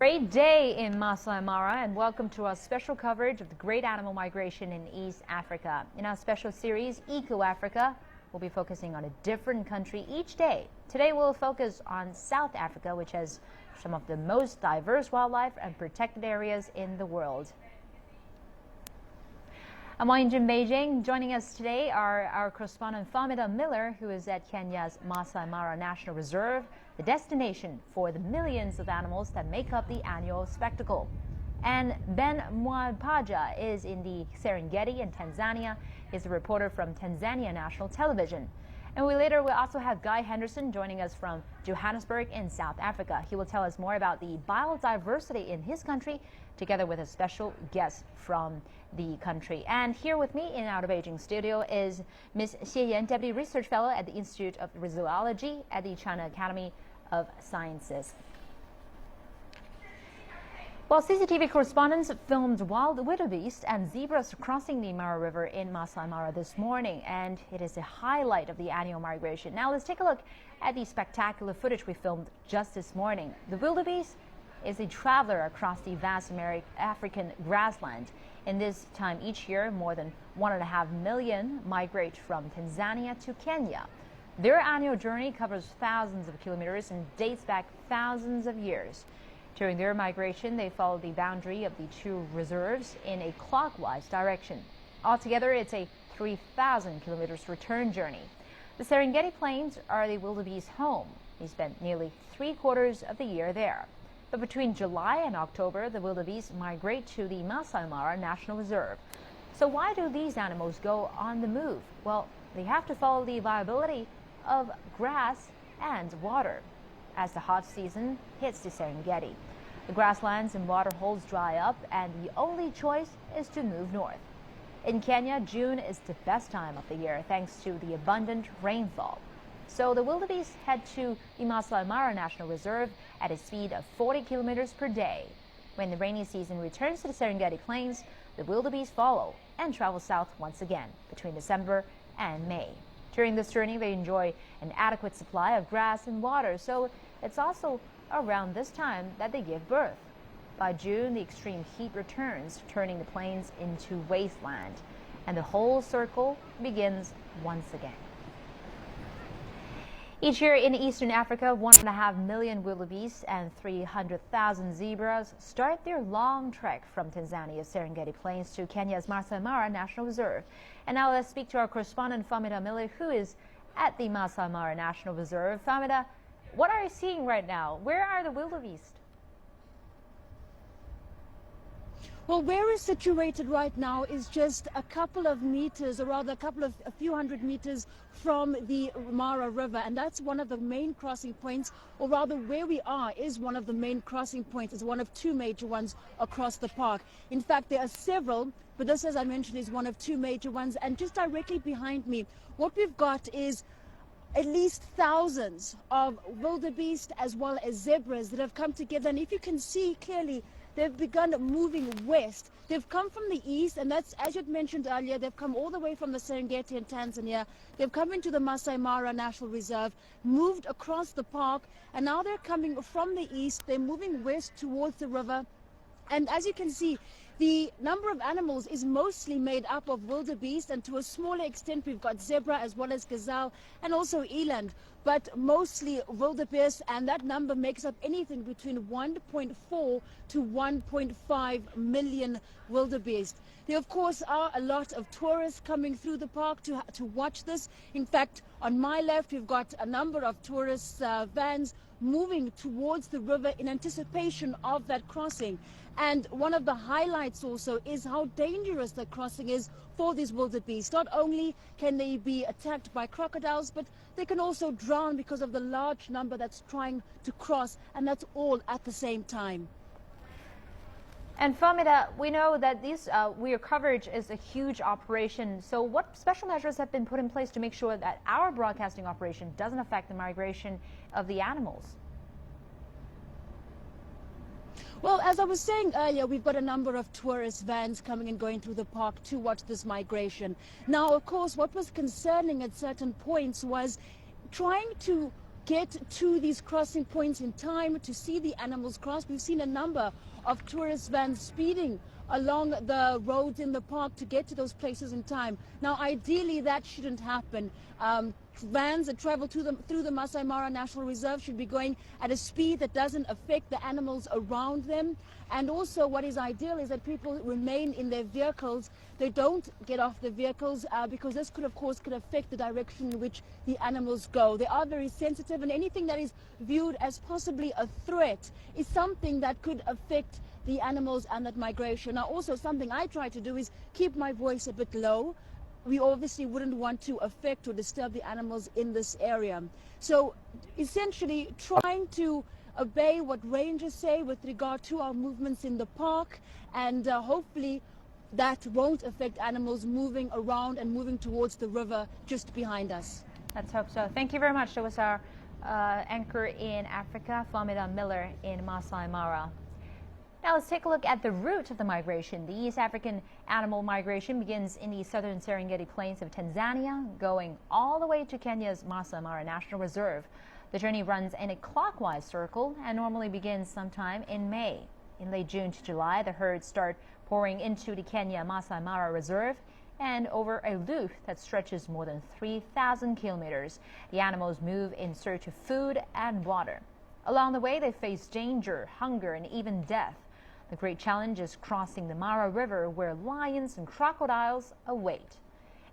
Great day in Masai Mara, and welcome to our special coverage of the great animal migration in East Africa. In our special series, Eco Africa, we'll be focusing on a different country each day. Today we'll focus on South Africa, which has some of the most diverse wildlife and protected areas in the world. I'm in Beijing. Joining us today are our correspondent Famida Miller, who is at Kenya's Masai Mara National Reserve, the destination for the millions of animals that make up the annual spectacle. And Ben Mwapaja is in the Serengeti in Tanzania. He's a reporter from Tanzania National Television. And we'll also have Guy Henderson joining us from Johannesburg in South Africa. He will tell us more about the biodiversity in his country, together with a special guest from the country. And here with me in our Beijing studio is Ms. Xie Yan, Deputy Research Fellow at the Institute of Zoology at the China Academy of Sciences. Well, CCTV correspondents filmed wild wildebeest and zebras crossing the Mara River in Masai Mara this morning, and it is a highlight of the annual migration. Now let's take a look at the spectacular footage we filmed just this morning. The wildebeest is a traveler across the vast African grassland. In this time each year, more than 1.5 million migrate from Tanzania to Kenya. Their annual journey covers thousands of kilometers and dates back thousands of years. During their migration, they follow the boundary of the two reserves in a clockwise direction. Altogether, it's a 3,000 kilometers return journey. The Serengeti Plains are the wildebeest's home. They spend nearly 3/4 of the year there. But between July and October, the wildebeest migrate to the Masai Mara National Reserve. So why do these animals go on the move? Well, they have to follow the viability of grass and water. As the hot season hits the Serengeti, the grasslands and water holes dry up, and the only choice is to move north. In Kenya, June is the best time of the year thanks to the abundant rainfall. So the wildebeest head to the Masai Mara National Reserve at a speed of 40 kilometers per day. When the rainy season returns to the Serengeti Plains, the wildebeest follow and travel south once again between December and May. During this journey, they enjoy an adequate supply of grass and water, so it's also around this time that they give birth. By June, the extreme heat returns, turning the plains into wasteland, and the whole circle begins once again. Each year in Eastern Africa, 1.5 million wildebeest and 300,000 zebras start their long trek from Tanzania's Serengeti Plains to Kenya's Masai Mara National Reserve. And now let's speak to our correspondent Famida Miller, who is at the Masai Mara National Reserve. Famida, what are you seeing right now? Where are the wildebeest? Well, where it's situated right now is just a couple of meters, or rather a few hundred meters from the Mara River, and that's one of the main crossing points, or rather where we are is one of the main crossing points. It's one of two major ones across the park. In fact, there are several, but this, as I mentioned, is one of two major ones. And just directly behind me, what we've got is at least thousands of wildebeest as well as zebras that have come together. And if you can see clearly, they've begun moving west. They've come from the east, and that's, as you mentioned earlier, they've come all the way from the Serengeti in Tanzania. They've come into the Masai Mara National Reserve, moved across the park, and now they're coming from the east. They're moving west towards the river. And as you can see, the number of animals is mostly made up of wildebeest, and to a smaller extent we've got zebra as well as gazelle and also eland, but mostly wildebeest, and that number makes up anything between 1.4 to 1.5 million wildebeest. There, of course, are a lot of tourists coming through the park to watch this. In fact, on my left, we've got a number of tourist vans moving towards the river in anticipation of that crossing. And one of the highlights also is how dangerous the crossing is for these wildebeest. Not only can they be attacked by crocodiles, but they can also drown because of the large number that's trying to cross, and that's all at the same time. And Famida, we know that your coverage is a huge operation. So what special measures have been put in place to make sure that our broadcasting operation doesn't affect the migration of the animals? Well, as I was saying earlier, we've got a number of tourist vans coming and going through the park to watch this migration. Now, of course, what was concerning at certain points was trying to get to these crossing points in time to see the animals cross. We've seen a number of tourist vans speeding along the roads in the park to get to those places in time. Now, ideally, that shouldn't happen. Vans that travel through the Masai Mara National Reserve should be going at a speed that doesn't affect the animals around them. And also, what is ideal is that people remain in their vehicles. They don't get off the vehicles because this could, of course, could affect the direction in which the animals go. They are very sensitive, and anything that is viewed as possibly a threat is something that could affect the animals and that migration. Now, also something I try to do is keep my voice a bit low. We obviously wouldn't want to affect or disturb the animals in this area. So essentially trying to obey what rangers say with regard to our movements in the park, and hopefully that won't affect animals moving around and moving towards the river just behind us. Let's hope so. Thank you very much. That was our anchor in Africa, Fahmida Miller in Masai Mara. Now let's take a look at the route of the migration. The East African animal migration begins in the southern Serengeti plains of Tanzania, going all the way to Kenya's Masai Mara National Reserve. The journey runs in a clockwise circle and normally begins sometime in May. In late June to July, the herds start pouring into the Kenya Masai Mara Reserve and over a loop that stretches more than 3,000 kilometers. The animals move in search of food and water. Along the way, they face danger, hunger, and even death. The great challenge is crossing the Mara River, where lions and crocodiles await.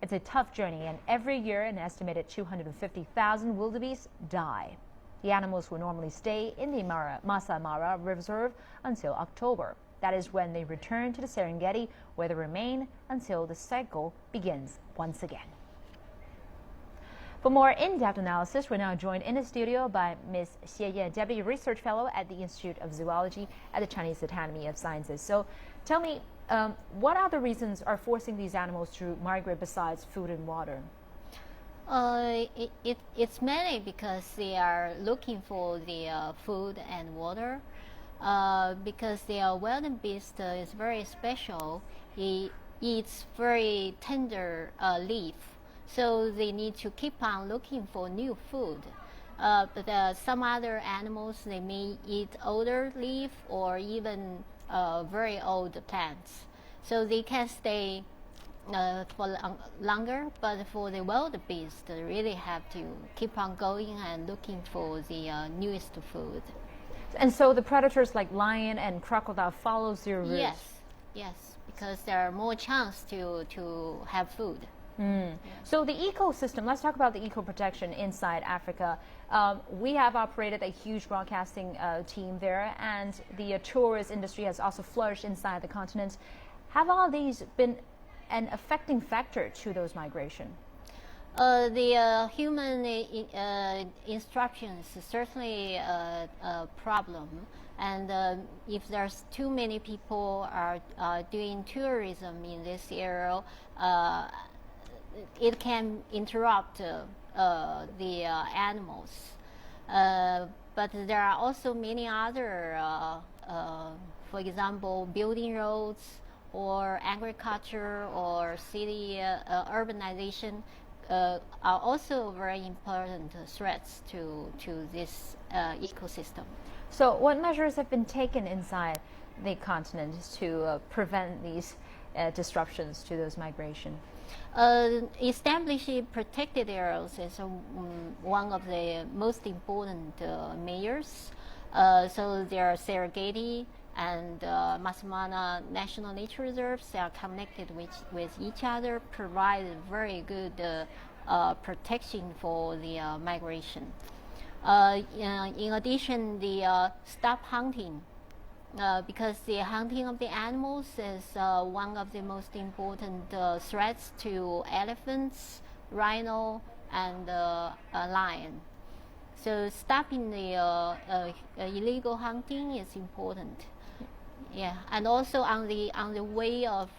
It's a tough journey, and every year an estimated 250,000 wildebeest die. The animals will normally stay in the Masai Mara Reserve until October. That is when they return to the Serengeti, where they remain until the cycle begins once again. For more in-depth analysis, we're now joined in the studio by Ms. Xie Ye, Deputy Research Fellow at the Institute of Zoology at the Chinese Academy of Sciences. So tell me, what other reasons are forcing these animals to migrate besides food and water? It's mainly because they are looking for the food and water. Because the wildebeest is very special. It eats very tender leaf. So they need to keep on looking for new food. But some other animals, they may eat older leaf or even very old plants. So they can stay for longer, but for the wildebeest, they really have to keep on going and looking for the newest food. And so the predators like lion and crocodile follows your route? Yes, because there are more chance to have food. So the ecosystem, let's talk about the eco protection inside Africa. We have operated a huge broadcasting team there, and the tourist industry has also flourished inside the continent. Have all these been an affecting factor to those migration? The human instructions is certainly a problem, and if there's too many people are doing tourism in this area, it can interrupt the animals. But there are also many other, for example, building roads or agriculture or city urbanization are also very important threats to this ecosystem. So what measures have been taken inside the continent to prevent these disruptions to those migration? Establishing protected areas is one of the most important measures. So there are Serengeti and Masai Mara National Nature Reserves. They are connected with each other, provide very good protection for the migration. In addition, the stop hunting. Because the hunting of the animals is one of the most important threats to elephants, rhino, and lion. So stopping the illegal hunting is important. Yeah, and also on the way of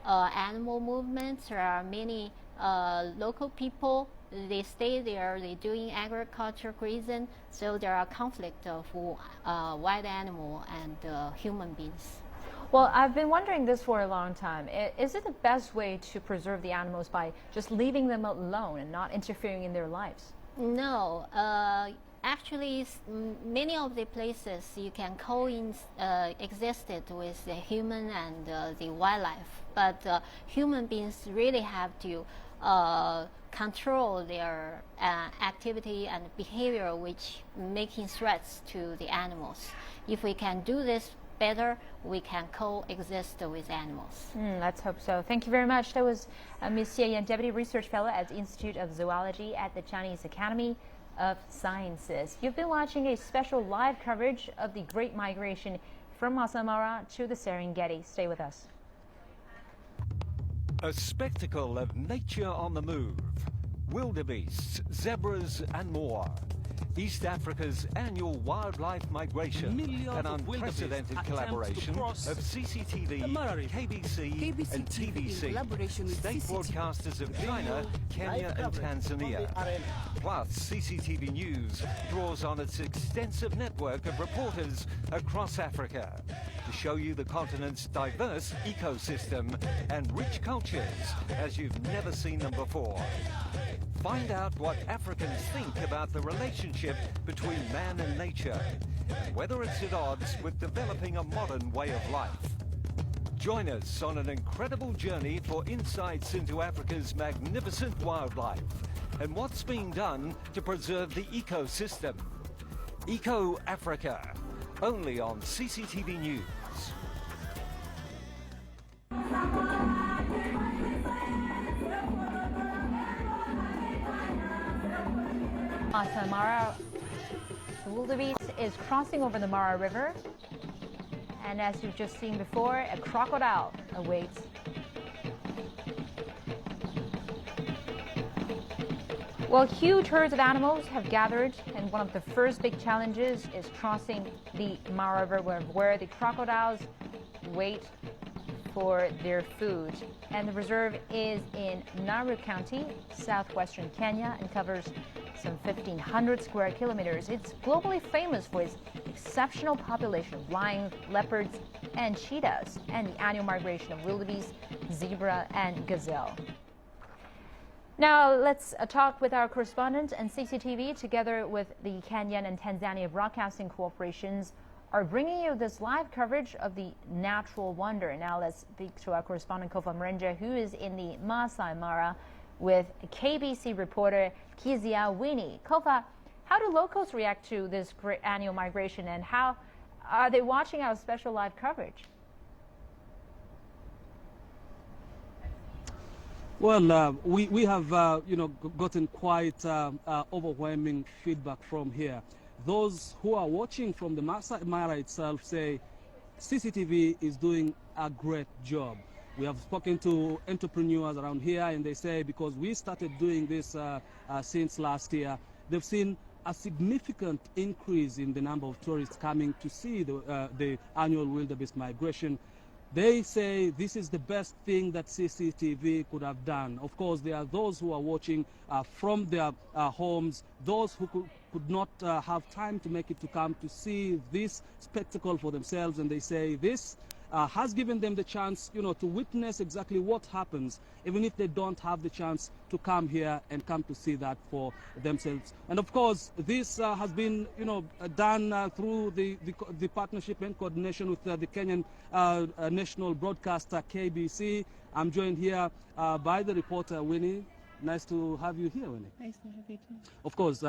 animal movements, there are many local people. They stay there, they're doing agriculture grazing, so there are conflict of wild animal and human beings. Well, I've been wondering this for a long time. Is it the best way to preserve the animals by just leaving them alone and not interfering in their lives? No, actually, many of the places you can coexisted with the human and the wildlife, but human beings really have to control their activity and behavior, which making threats to the animals. If we can do this better, we can coexist with animals. Let's hope so. Thank you very much. That was Ms. Xie Yan, Deputy Research Fellow at the Institute of Zoology at the Chinese Academy of Sciences. You've been watching a special live coverage of the Great Migration from Masai Mara to the Serengeti. Stay with us. A spectacle of nature on the move. Wildebeests, zebras and more. East Africa's annual wildlife migration, an unprecedented collaboration of CCTV, KBC and TVC, state broadcasters of China, Kenya and Tanzania. Plus, CCTV News draws on its extensive network of reporters across Africa to show you the continent's diverse ecosystem and rich cultures as you've never seen them before. Find out what Africans think about the relationship between man and nature, and whether it's at odds with developing a modern way of life. Join us on an incredible journey for insights into Africa's magnificent wildlife and what's being done to preserve the ecosystem. Eco Africa, only on CCTV News. Masai Mara, the wildebeest is crossing over the Mara River, and as you've just seen before, a crocodile awaits. Well, huge herds of animals have gathered, and one of the first big challenges is crossing the Mara River, where the crocodiles wait for their food. And the reserve is in Naru County, southwestern Kenya, and covers some 1,500 square kilometers. It's globally famous for its exceptional population of lions, leopards, and cheetahs, and the annual migration of wildebeest, zebra, and gazelle. Now let's talk with our correspondent, and CCTV, together with the Kenyan and Tanzania Broadcasting Corporations, are bringing you this live coverage of the natural wonder. Now let's speak to our correspondent Kofa Mrenja, who is in the Masai Mara, with KBC reporter Kezia Winnie. Kofa, how do locals react to this great annual migration, and how are they watching our special live coverage? Well, we have gotten quite overwhelming feedback from here. Those who are watching from the Masai Mara itself say CCTV is doing a great job. We have spoken to entrepreneurs around here, and they say because we started doing this since last year, they've seen a significant increase in the number of tourists coming to see the annual wildebeest migration. They say this is the best thing that CCTV could have done. Of course, there are those who are watching from their homes, those who could not have time to make it to come to see this spectacle for themselves, and they say this has given them the chance, to witness exactly what happens, even if they don't have the chance to come here and come to see that for themselves. And of course, this has been, done through the partnership and coordination with the Kenyan national broadcaster KBC. I'm joined here by the reporter Winnie. Nice to have you here, Winnie. Nice to have you too. Of course,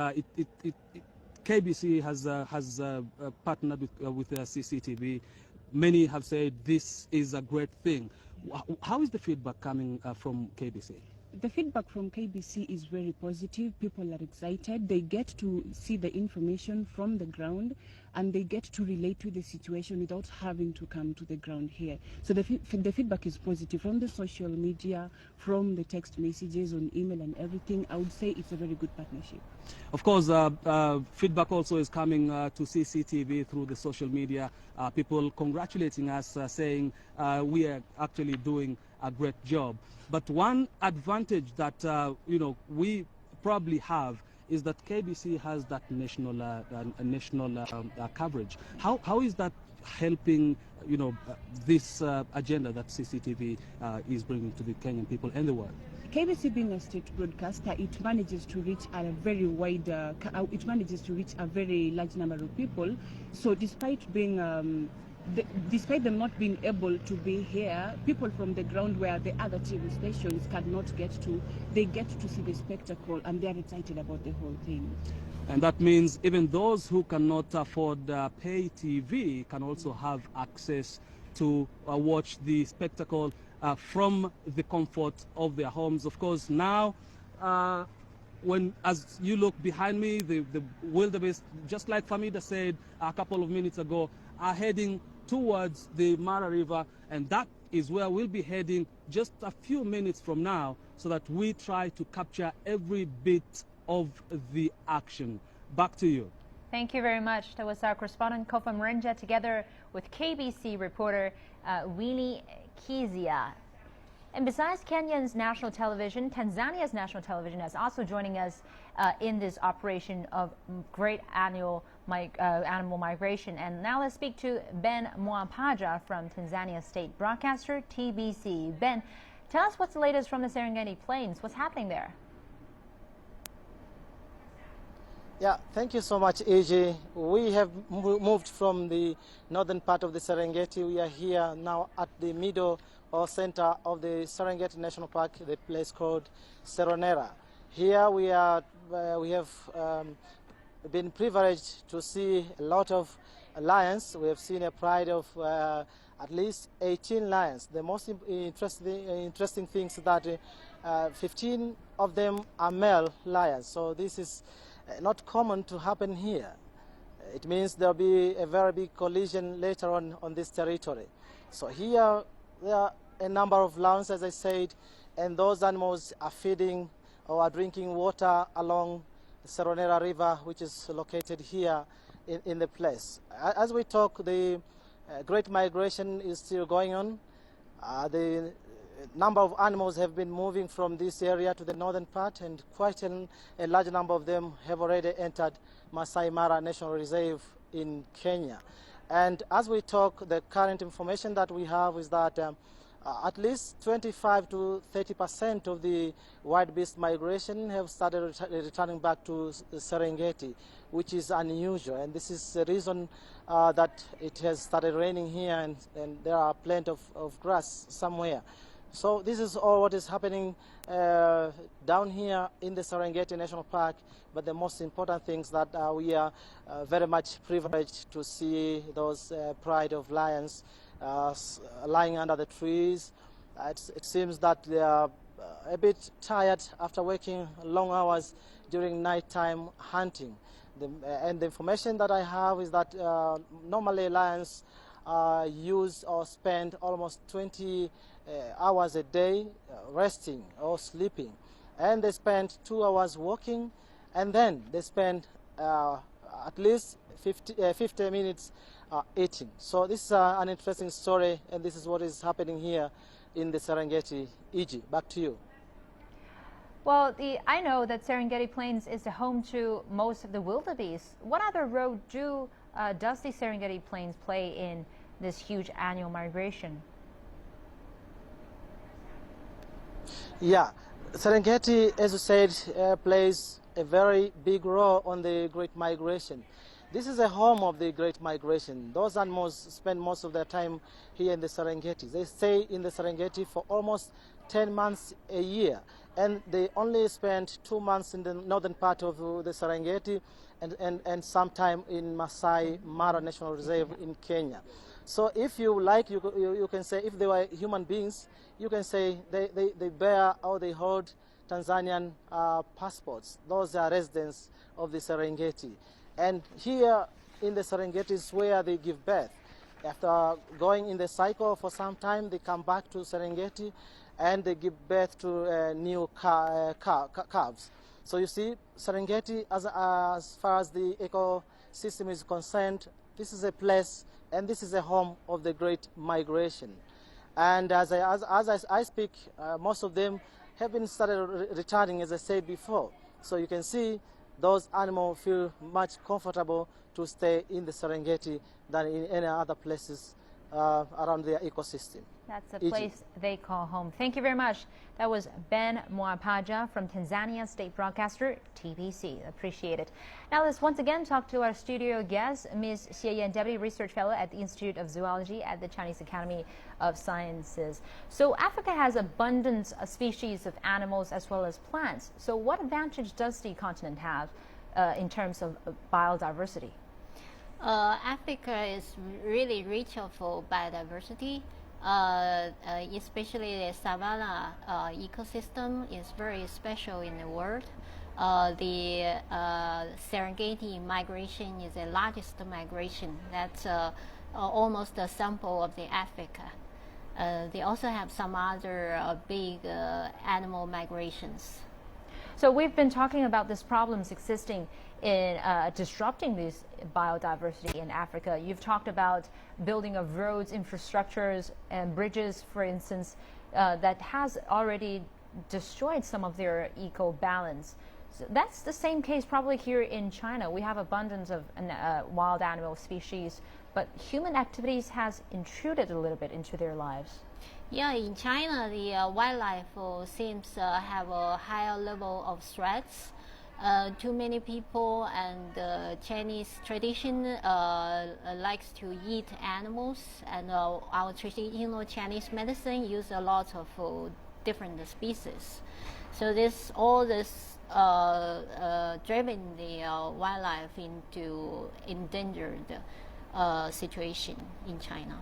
KBC has partnered with CCTV. Many have said this is a great thing. How is the feedback coming from KBC? The feedback from KBC is very positive. People are excited. They get to see the information from the ground, and they get to relate to the situation without having to come to the ground here. So the feedback is positive from the social media, from the text messages on email and everything. I would say it's a very good partnership. Of course, feedback also is coming to CCTV through the social media. People congratulating us, saying we are actually doing a great job. But one advantage that we probably have is that KBC has that national coverage. How is that helping this agenda that CCTV is bringing to the Kenyan people and the world? KBC being a state broadcaster, it manages to reach a very wide, it manages to reach a very large number of people. So despite being despite them not being able to be here, people from the ground where the other TV stations cannot get to, they get to see the spectacle and they are excited about the whole thing. And that means even those who cannot afford pay TV can also have access to watch the spectacle from the comfort of their homes. Of course, now, as you look behind me, the wildebeest, just like Famida said a couple of minutes ago, are heading towards the Mara River, and that is where we'll be heading just a few minutes from now, so that we try to capture every bit of the action. Back to you. Thank you very much. That was our correspondent Kofa Mrenja together with KBC reporter Winnie Kizia. And besides Kenya's national television, Tanzania's national television is also joining us in this operation of great animal migration. And now let's speak to Ben Mwapaja from Tanzania State Broadcaster, TBC. Ben, tell us what's the latest from the Serengeti Plains. What's happening there? Yeah, thank you so much, AJ. We have moved from the northern part of the Serengeti. We are here now at the middle or center of the Serengeti National Park, the place called Seronera. Here we have been privileged to see a lot of lions. We have seen a pride of at least 18 lions. The most interesting thing is that 15 of them are male lions. So this is not common to happen here. It means there'll be a very big collision later on this territory. So here there are a number of lions, as I said, and those animals are feeding or are drinking water along the Seronera River, which is located here in the place. As we talk, the great migration is still going on. The number of animals have been moving from this area to the northern part, and quite a large number of them have already entered Masai Mara National Reserve in Kenya. And as we talk, the current information that we have is that at least 25 to 30% of the wildebeest migration have started returning back to Serengeti, which is unusual. And this is the reason that it has started raining here, and there are plenty of grass somewhere. So this is all what is happening down here in the Serengeti National Park. But the most important thing is that we are very much privileged to see those pride of lions lying under the trees. It seems that they are a bit tired after working long hours during nighttime hunting. And the information that I have is that normally lions use or spend almost 20 hours a day resting or sleeping, and they spend 2 hours walking, and then they spend at least 50 minutes eating. So this is an interesting story, and this is what is happening here in the Serengeti. Iji, back to you. Well, I know that Serengeti Plains is the home to most of the wildebeest. What other role does the Serengeti Plains play in this huge annual migration? Yeah, Serengeti, as you said, plays a very big role on the Great Migration. This is a home of the Great Migration. Those animals spend most of their time here in the Serengeti. They stay in the Serengeti for almost 10 months a year, and they only spend 2 months in the northern part of the Serengeti and sometime in Masai Mara National Reserve in Kenya. So if you like, you can say, if they were human beings, you can say they bear or they hold Tanzanian passports. Those are residents of the Serengeti. And here in the Serengeti is where they give birth. After going in the cycle for some time, they come back to Serengeti and they give birth to new calves. So you see, Serengeti, as far as the ecosystem is concerned, this is a place and this is a home of the Great Migration. And as I speak, most of them have been started returning, as I said before. So you can see those animals feel much comfortable to stay in the Serengeti than in any other places around their ecosystem. That's a place they call home. Thank you very much. That was Ben Mwapaja from Tanzania State Broadcaster, TBC. Appreciate it. Now let's once again talk to our studio guest, Ms. Xie Yan, Deputy Research Fellow at the Institute of Zoology at the Chinese Academy of Sciences. So Africa has abundant species of animals as well as plants. So what advantage does the continent have in terms of biodiversity? Africa is really rich of biodiversity. Especially the savanna ecosystem is very special in the world. The Serengeti migration is the largest migration. That's almost a sample of the Africa. They also have some other big animal migrations. So we've been talking about these problems existing in disrupting this biodiversity in Africa. You've talked about building of roads, infrastructures, and bridges, for instance, that has already destroyed some of their eco-balance. So that's the same case probably here in China. We have abundance of wild animal species, but human activities has intruded a little bit into their lives. Yeah, in China, the wildlife seems to have a higher level of threats. Too many people, and Chinese tradition likes to eat animals, and our traditional Chinese medicine use a lot of different species. So all this driven the wildlife into endangered situation in China.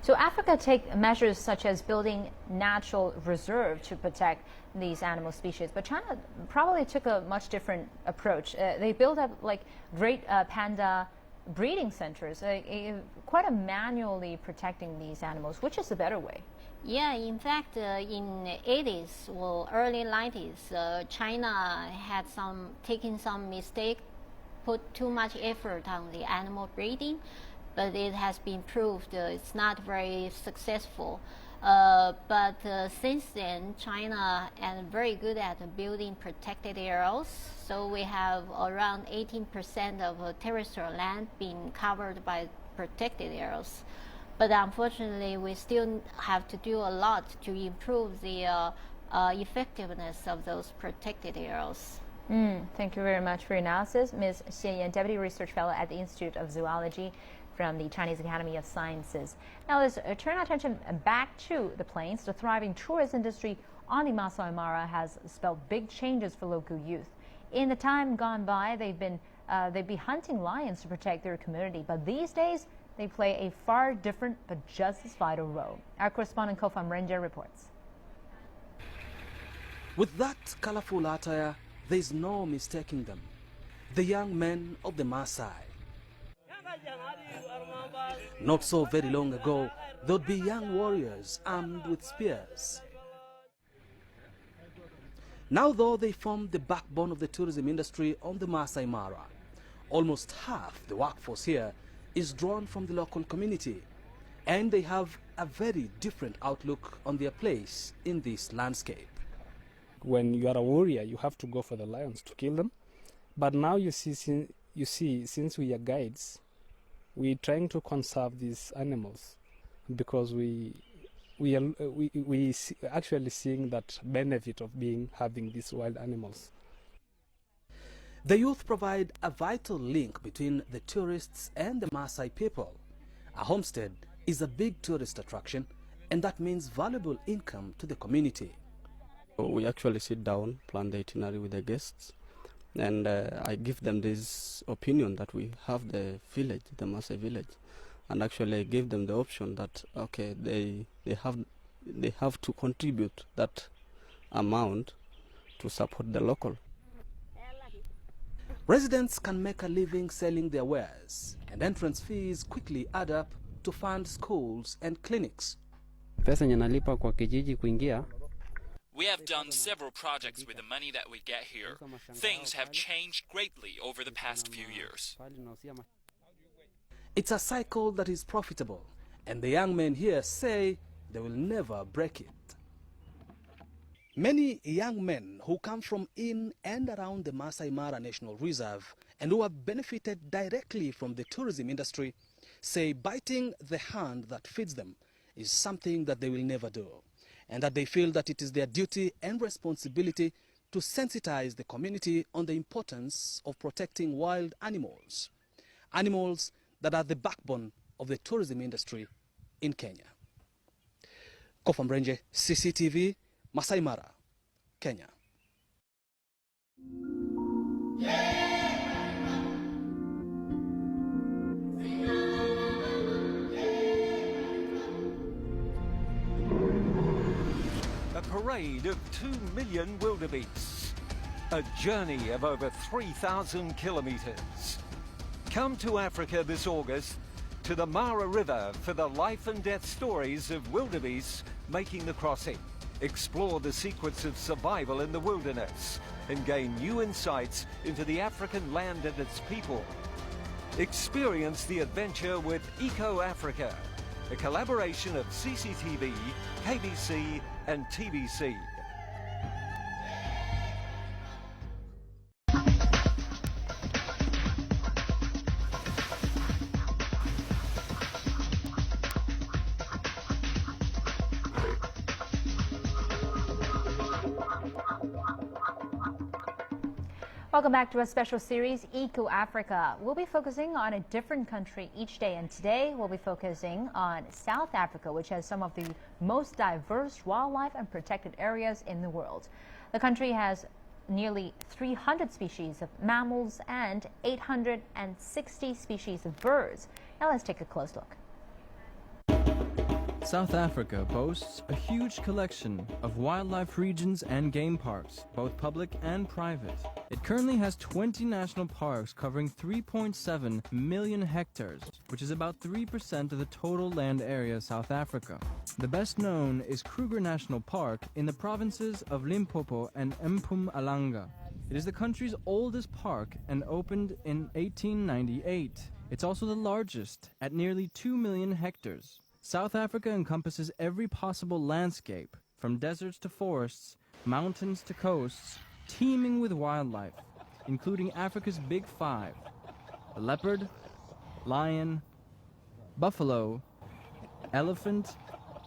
So Africa take measures such as building natural reserve to protect these animal species, but China probably took a much different approach. They built up like great panda breeding centers, quite a manually protecting these animals, which is a better way. Yeah, in fact, in the 80s or early 90s, China had taken some mistake, put too much effort on the animal breeding. But it has been proved it's not very successful. But since then, China is very good at building protected areas. So we have around 18% of terrestrial land being covered by protected areas. But unfortunately, we still have to do a lot to improve the effectiveness of those protected areas. Thank you very much for your analysis. Ms. Xie Yan, Deputy Research Fellow at the Institute of Zoology from the Chinese Academy of Sciences. Now let's turn our attention back to the plains. The thriving tourist industry on the Masai Mara has spelled big changes for local youth. In the time gone by, they'd be hunting lions to protect their community, but these days they play a far different but just as vital role. Our correspondent Kofam Renja reports. With that colorful attire, there's no mistaking them. The young men of the Maasai. Not so very long ago, there'd be young warriors armed with spears. Now, though, they form the backbone of the tourism industry on the Masai Mara. Almost half the workforce here is drawn from the local community, and they have a very different outlook on their place in this landscape. When you are a warrior, you have to go for the lions to kill them. But now you see, since we are guides, we're trying to conserve these animals because we actually seeing that benefit of having these wild animals. The youth provide a vital link between the tourists and the Maasai people. A homestead is a big tourist attraction, and that means valuable income to the community. We actually sit down, plan the itinerary with the guests, and I give them this opinion that we have the village, the Maasai village, and actually I give them the option that okay, they have to contribute that amount to support the local. Residents can make a living selling their wares, and entrance fees quickly add up to fund schools and clinics. Pesa yenye nalipa kwa kijiji kuingia. We have done several projects with the money that we get here. Things have changed greatly over the past few years. It's a cycle that is profitable, and the young men here say they will never break it. Many young men who come from in and around the Masai Mara National Reserve and who have benefited directly from the tourism industry say biting the hand that feeds them is something that they will never do, and that they feel that it is their duty and responsibility to sensitize the community on the importance of protecting wild animals, animals that are the backbone of the tourism industry in Kenya. Kofa Mrenje, CCTV, Masai Mara, Kenya. A parade of 2 million wildebeests. A journey of over 3,000 kilometers. Come to Africa this August, to the Mara River, for the life and death stories of wildebeests making the crossing. Explore the secrets of survival in the wilderness and gain new insights into the African land and its people. Experience the adventure with Eco Africa, a collaboration of CCTV, KBC and TBC. Welcome back to a special series, Eco Africa. We'll be focusing on a different country each day, and today we'll be focusing on South Africa, which has some of the most diverse wildlife and protected areas in the world. The country has nearly 300 species of mammals and 860 species of birds. Now let's take a close look. South Africa boasts a huge collection of wildlife regions and game parks, both public and private. It currently has 20 national parks covering 3.7 million hectares, which is about 3% of the total land area of South Africa. The best known is Kruger National Park in the provinces of Limpopo and Mpumalanga. It is the country's oldest park and opened in 1898. It's also the largest at nearly 2 million hectares. South Africa encompasses every possible landscape, from deserts to forests, mountains to coasts, teeming with wildlife, including Africa's Big Five: the leopard, lion, buffalo, elephant,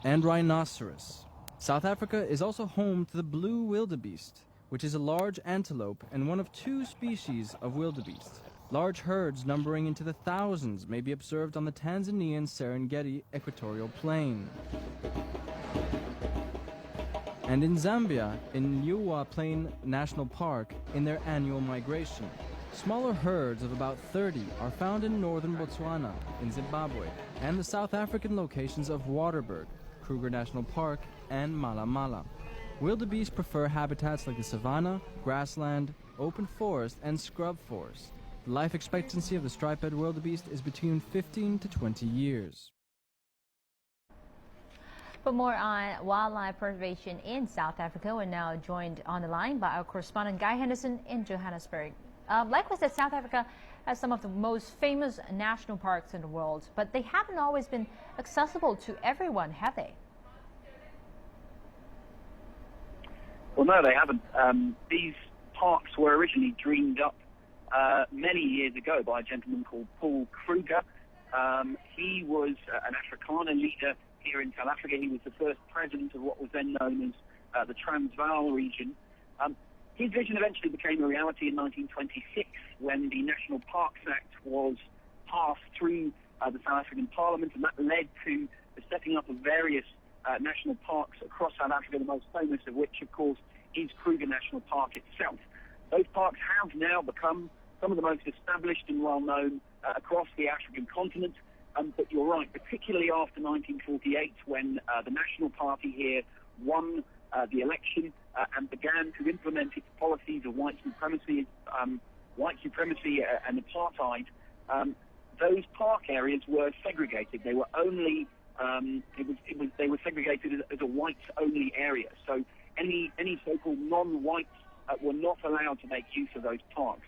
and rhinoceros. South Africa is also home to the blue wildebeest, which is a large antelope and one of 2 species of wildebeest. Large herds numbering into the thousands may be observed on the Tanzanian Serengeti equatorial plain. And in Zambia, in Nyuwa Plain National Park, in their annual migration. Smaller herds of about 30 are found in northern Botswana, in Zimbabwe, and the South African locations of Waterberg, Kruger National Park, and Mala Mala. Wildebeest prefer habitats like the savanna, grassland, open forest, and scrub forest. The life expectancy of the striped wildebeest is between 15 to 20 years. For more on wildlife preservation in South Africa, we're now joined on the line by our correspondent Guy Henderson in Johannesburg. Like we said, South Africa has some of the most famous national parks in the world, but they haven't always been accessible to everyone, have they? Well, no, they haven't. These parks were originally dreamed up many years ago by a gentleman called Paul Kruger. He was an Afrikaner leader here in South Africa. He was the first president of what was then known as the Transvaal region. His vision eventually became a reality in 1926 when the National Parks Act was passed through the South African Parliament, and that led to the setting up of various national parks across South Africa, the most famous of which, of course, is Kruger National Park itself. Those parks have now become some of the most established and well-known across the African continent. But you're right, particularly after 1948, when the National Party here won the election and began to implement its policies of white supremacy and apartheid, those park areas were segregated. They were only they were segregated as a whites-only area. So any so-called non-whites were not allowed to make use of those parks.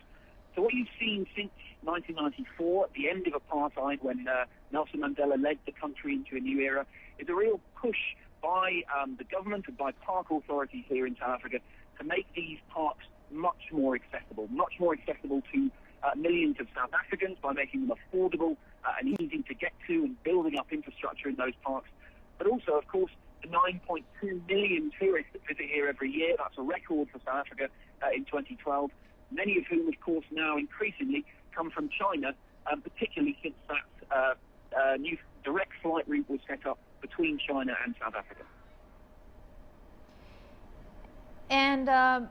So what you've seen since 1994, at the end of apartheid, when Nelson Mandela led the country into a new era, is a real push by the government and by park authorities here in South Africa to make these parks much more accessible to millions of South Africans by making them affordable and easy to get to, and building up infrastructure in those parks. But also, of course, the 9.2 million tourists that visit here every year. That's a record for South Africa in 2012, many of whom, of course, now increasingly come from China, particularly since that new direct flight route was set up between China and South Africa. And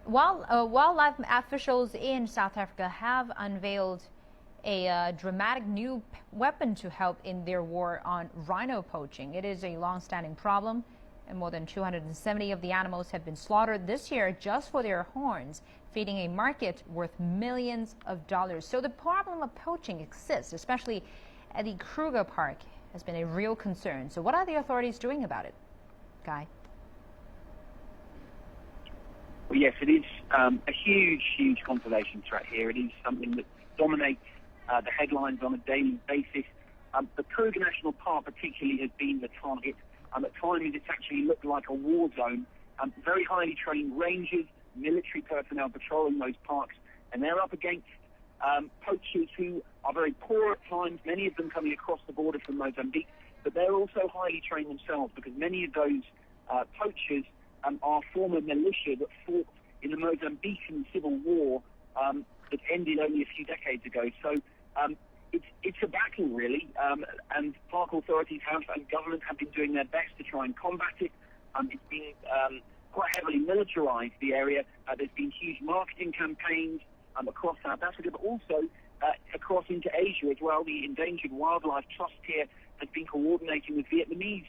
wildlife officials in South Africa have unveiled a dramatic new weapon to help in their war on rhino poaching. It is a long-standing problem, and more than 270 of the animals have been slaughtered this year just for their horns, feeding a market worth millions of dollars. So the problem of poaching exists, especially at the Kruger Park, has been a real concern. So what are the authorities doing about it, Guy? Well, yes, it is a huge, huge conservation threat here. It is something that dominates the headlines on a daily basis. The Kruger National Park particularly has been the target. At times it's actually looked like a war zone. Very highly trained rangers, military personnel patrolling those parks, and they're up against poachers who are very poor at times, many of them coming across the border from Mozambique, but they're also highly trained themselves, because many of those poachers are former militia that fought in the Mozambican civil war that ended only a few decades ago. So it's a battle, really, and park authorities and government have been doing their best to try and combat it. It's been quite heavily militarized, the area. There's been huge marketing campaigns across South Africa, but also across into Asia as well. The Endangered Wildlife Trust here has been coordinating with Vietnamese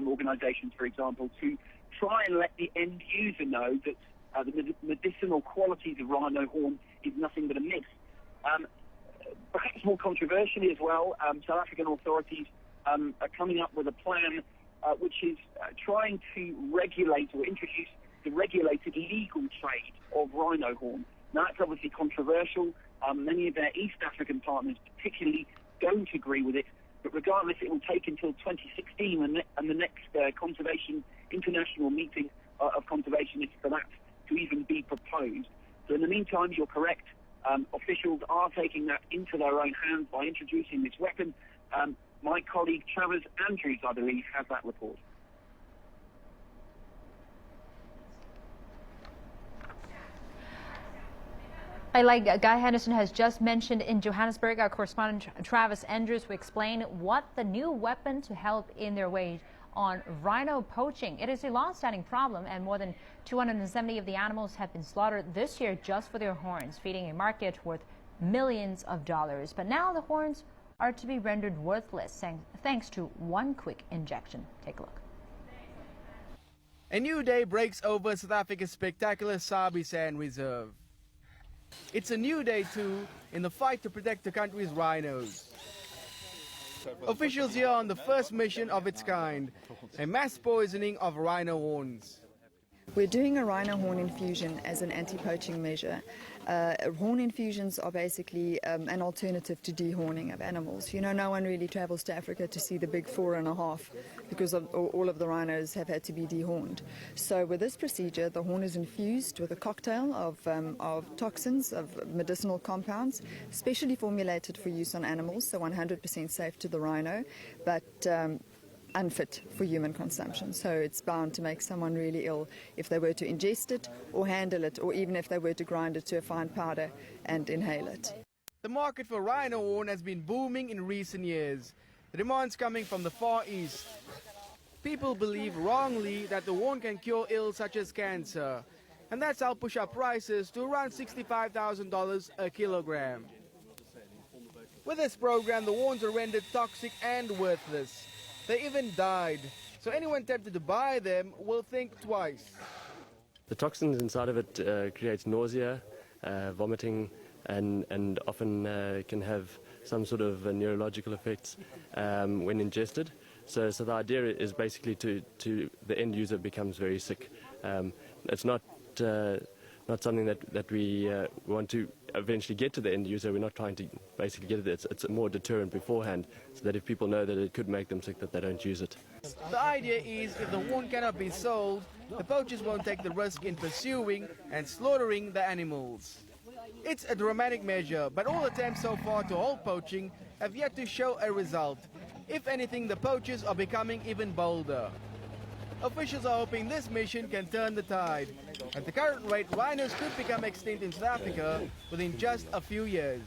organizations, for example, to try and let the end user know that the medicinal qualities of rhino horn is nothing but a myth. Perhaps more controversially as well, South African authorities are coming up with a plan which is trying to regulate or introduce the regulated legal trade of rhino horn. Now, that's obviously controversial. Many of their East African partners particularly don't agree with it, but regardless, it will take until 2016 and the next Conservation International meeting of conservationists for that to even be proposed. So in the meantime, you're correct. Officials are taking that into their own hands by introducing this weapon. My colleague Travers Andrews, I believe, has that report. Like Guy Henderson has just mentioned, in Johannesburg, our correspondent Travis Andrews will explain what the new weapon to help in their way on rhino poaching. It is a long-standing problem, and more than 270 of the animals have been slaughtered this year just for their horns, feeding a market worth millions of dollars. But now the horns are to be rendered worthless thanks to one quick injection. Take a look. A new day breaks over South Africa's spectacular Sabi Sand Reserve. It's a new day too in the fight to protect the country's rhinos. Officials here are on the first mission of its kind, a mass poisoning of rhino horns. We're doing a rhino horn infusion as an anti-poaching measure. Horn infusions are basically an alternative to dehorning of animals. You know, no one really travels to Africa to see the big 4.5 because all of the rhinos have had to be dehorned. So with this procedure, the horn is infused with a cocktail of toxins, of medicinal compounds, specially formulated for use on animals, so 100% safe to the rhino, but unfit for human consumption. So it's bound to make someone really ill if they were to ingest it or handle it, or even if they were to grind it to a fine powder and inhale it. The market for rhino horn has been booming in recent years. The demand's coming from the Far East. People believe wrongly that the horn can cure ills such as cancer, and that's how push up prices to around $65,000 a kilogram. With this program, the horns are rendered toxic and worthless. They even died, so anyone tempted to buy them will think twice. The toxins inside of it creates nausea, vomiting, and often can have some sort of neurological effects when ingested. So the idea is basically to the end user becomes very sick. It's not something that we want to eventually get to the end user. We're not trying to basically get it. It's a more deterrent beforehand, so that if people know that it could make them sick, that they don't use it. The idea is if the horn cannot be sold, the poachers won't take the risk in pursuing and slaughtering the animals. It's a dramatic measure, but all attempts so far to halt poaching have yet to show a result. If anything, the poachers are becoming even bolder. Officials are hoping this mission can turn the tide. At the current rate, rhinos could become extinct in South Africa within just a few years.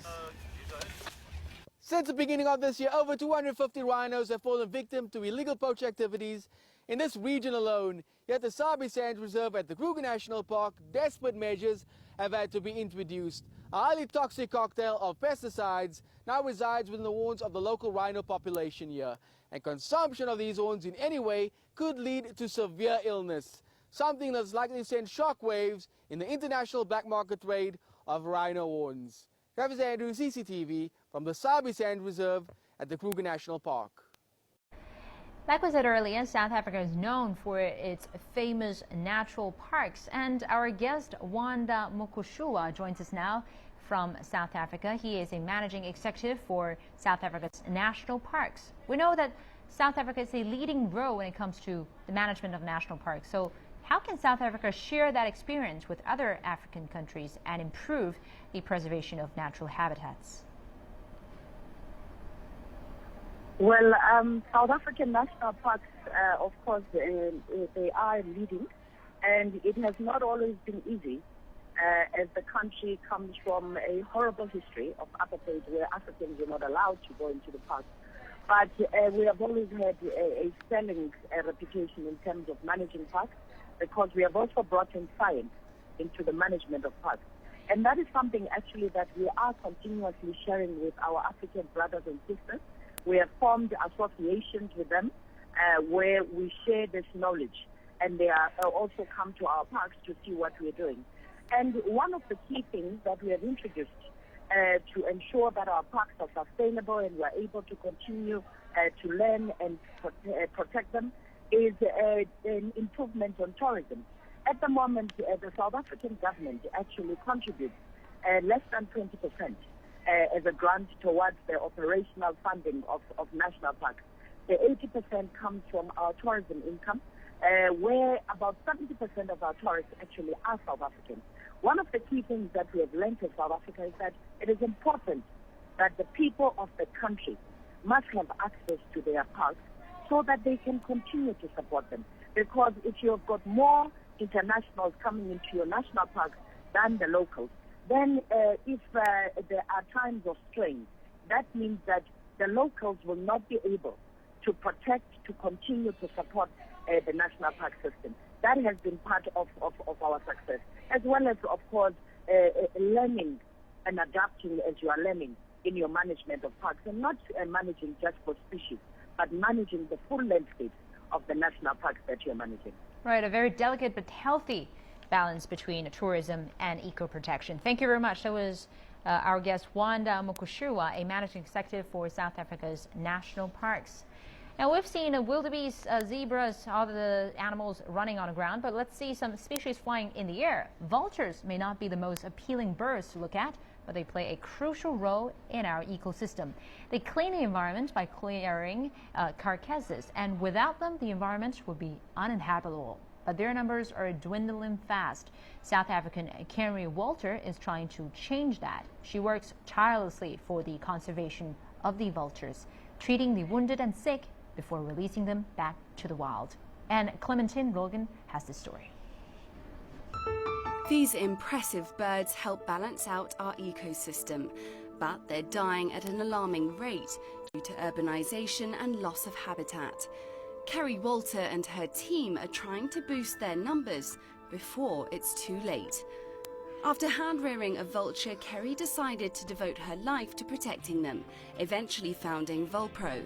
Since the beginning of this year, over 250 rhinos have fallen victim to illegal poaching activities in this region alone. Yet the Sabi Sands Reserve at the Kruger National Park, desperate measures have had to be introduced. A highly toxic cocktail of pesticides now resides within the horns of the local rhino population here. And consumption of these horns in any way could lead to severe illness, something that's likely to send shockwaves in the international black market trade of rhino horns. Travis Andrews, CCTV, from the Sabi Sands Reserve at the Kruger National Park. Like we said earlier, South Africa is known for its famous natural parks. And our guest, Wanda Mukushua, joins us now from South Africa. He is a managing executive for South Africa's national parks. We know that South Africa is a leading role when it comes to the management of national parks. So how can South Africa share that experience with other African countries and improve the preservation of natural habitats? Well, South African national parks, of course, they are leading, and it has not always been easy, as the country comes from a horrible history of apartheid where Africans were not allowed to go into the parks. But we have always had a sterling reputation in terms of managing parks, because we have also brought in science into the management of parks. And that is something actually that we are continuously sharing with our African brothers and sisters. We have formed associations with them where we share this knowledge, and they are also come to our parks to see what we're doing. And one of the key things that we have introduced to ensure that our parks are sustainable and we're able to continue to learn and protect them is an improvement on tourism. At the moment, the South African government actually contributes less than 20% as a grant towards the operational funding of national parks. The 80% comes from our tourism income, where about 70% of our tourists actually are South Africans. One of the key things that we have learned in South Africa is that it is important that the people of the country must have access to their parks so that they can continue to support them. Because if you've got more internationals coming into your national parks than the locals, then if there are times of strain, that means that the locals will not be able to protect, to continue to support the national park system. That has been part of our success, as well as, of course, learning and adapting as you are learning in your management of parks, and not managing just for species, but managing the full landscape of the national parks that you're managing. Right, a very delicate but healthy balance between tourism and eco-protection. Thank you very much. That was our guest, Wanda Mukushua, a managing executive for South Africa's national parks. Now, we've seen wildebeest, zebras, all the animals running on the ground, but let's see some species flying in the air. Vultures may not be the most appealing birds to look at, but they play a crucial role in our ecosystem. They clean the environment by clearing carcasses, and without them, the environment would be uninhabitable. But their numbers are dwindling fast. South African Kenry Walter is trying to change that. She works tirelessly for the conservation of the vultures, treating the wounded and sick before releasing them back to the wild. And Clementine Rogan has the story. These impressive birds help balance out our ecosystem, but they're dying at an alarming rate due to urbanization and loss of habitat. Kerry Walter and her team are trying to boost their numbers before it's too late. After hand-rearing a vulture, Kerry decided to devote her life to protecting them, eventually founding Vulpro.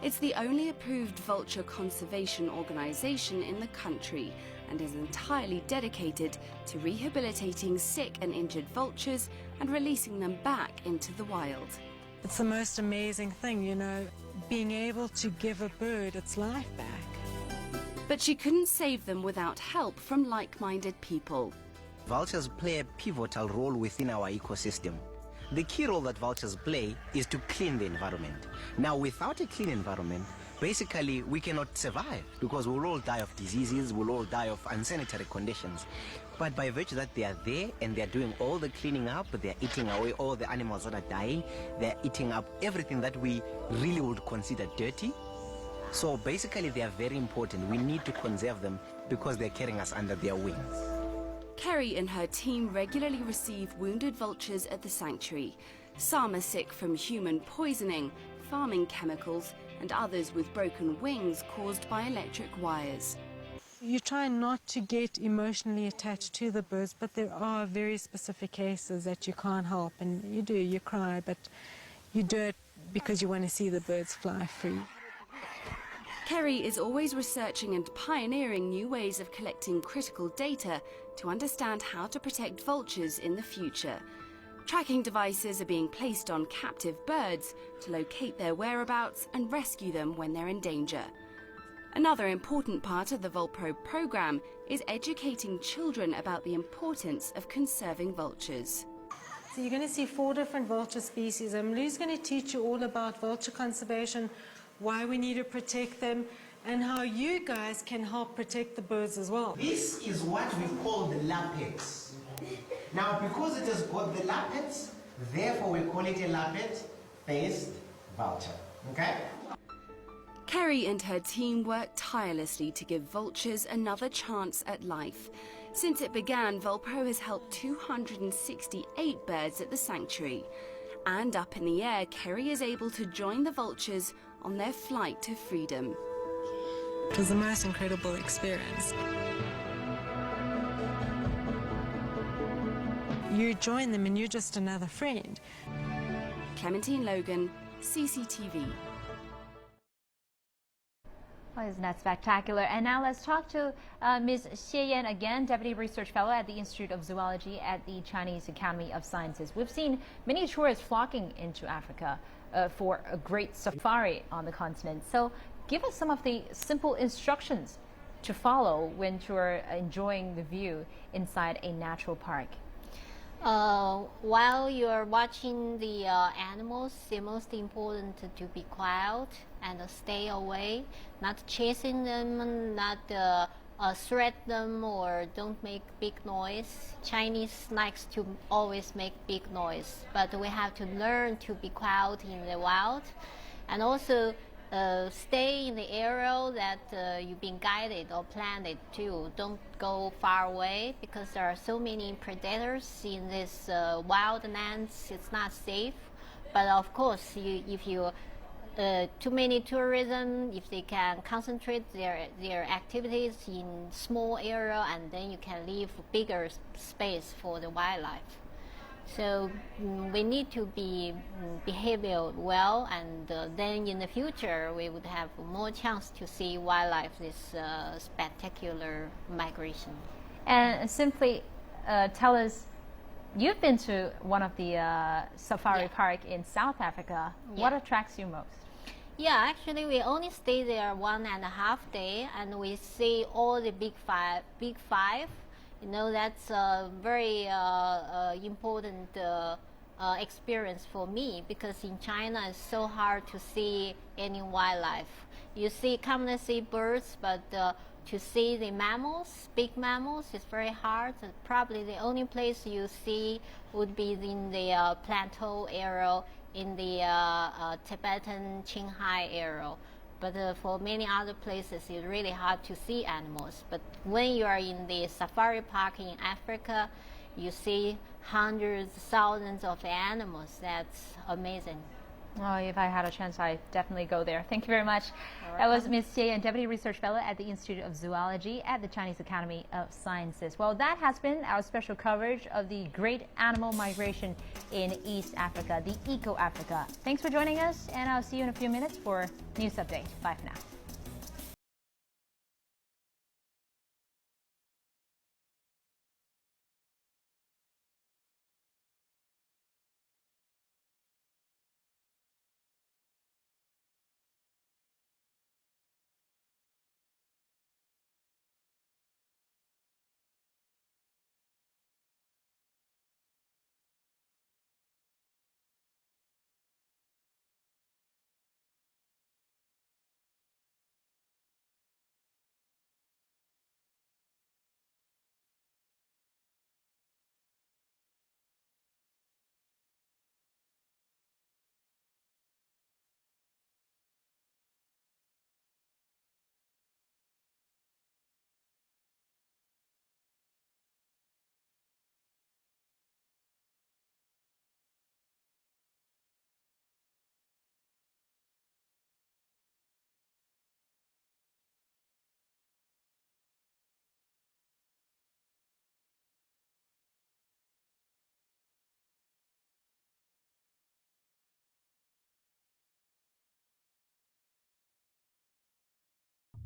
It's the only approved vulture conservation organization in the country and is entirely dedicated to rehabilitating sick and injured vultures and releasing them back into the wild. It's the most amazing thing, you know, being able to give a bird its life back. But she couldn't save them without help from like-minded people. Vultures play a pivotal role within our ecosystem. The key role that vultures play is to clean the environment. Now, without a clean environment, basically we cannot survive, because we'll all die of diseases, we'll all die of unsanitary conditions. But by virtue that they are there and they are doing all the cleaning up, they are eating away all the animals that are dying, they are eating up everything that we really would consider dirty. So basically they are very important. We need to conserve them because they're carrying us under their wings. Kerry and her team regularly receive wounded vultures at the sanctuary. Some are sick from human poisoning, farming chemicals, and others with broken wings caused by electric wires. You try not to get emotionally attached to the birds, but there are very specific cases that you can't help, and you cry, but you do it because you want to see the birds fly free. Kerry is always researching and pioneering new ways of collecting critical data to understand how to protect vultures in the future. Tracking devices are being placed on captive birds to locate their whereabouts and rescue them when they're in danger. Another important part of the VulPro program is educating children about the importance of conserving vultures. So you're going to see 4 different vulture species, and Lou's going to teach you all about vulture conservation, why we need to protect them, and how you guys can help protect the birds as well. This is what we call the lappets. Now, because it has got the lappets, therefore we call it a lappet-faced vulture. Okay? Kerry and her team work tirelessly to give vultures another chance at life. Since it began, VulPro has helped 268 birds at the sanctuary. And up in the air, Kerry is able to join the vultures on their flight to freedom. It was the most incredible experience. You join them and you're just another friend. Clementine Logan, CCTV. Oh, isn't that spectacular? And now let's talk to Ms. Xie Yan again, Deputy Research Fellow at the Institute of Zoology at the Chinese Academy of Sciences. We've seen many tourists flocking into Africa for a great safari on the continent. So give us some of the simple instructions to follow when you're enjoying the view inside a natural park. While you're watching the animals, it's most important to be quiet and stay away, not chasing them, not threat them, or don't make big noise. Chinese likes to always make big noise, but we have to learn to be quiet in the wild, and also stay in the area that you've been guided or planned to. Don't go far away because there are so many predators in this wild lands. It's not safe. But of course, if you too many tourism, if they can concentrate their activities in small area, and then you can leave bigger space for the wildlife. So we need to behave well, and then in the future we would have more chance to see wildlife, this spectacular migration. And simply tell us, you've been to one of the safari park in South Africa. Yeah. What attracts you most? Yeah, actually we only stay there 1.5 days, and we see all the big five. You know, that's a very important experience for me, because in China it's so hard to see any wildlife. You commonly see birds, but to see the mammals, big mammals, is very hard. Probably the only place you see would be in the plateau area, in the Tibetan Qinghai area. But for many other places, it's really hard to see animals. But when you are in the safari park in Africa, you see hundreds, thousands of animals. That's amazing. Oh, if I had a chance, I'd definitely go there. Thank you very much. That was Ms. Xie Yan, Deputy Research Fellow at the Institute of Zoology at the Chinese Academy of Sciences. Well, that has been our special coverage of the great animal migration in East Africa, the Eco Africa. Thanks for joining us, and I'll see you in a few minutes for News Update. Bye for now.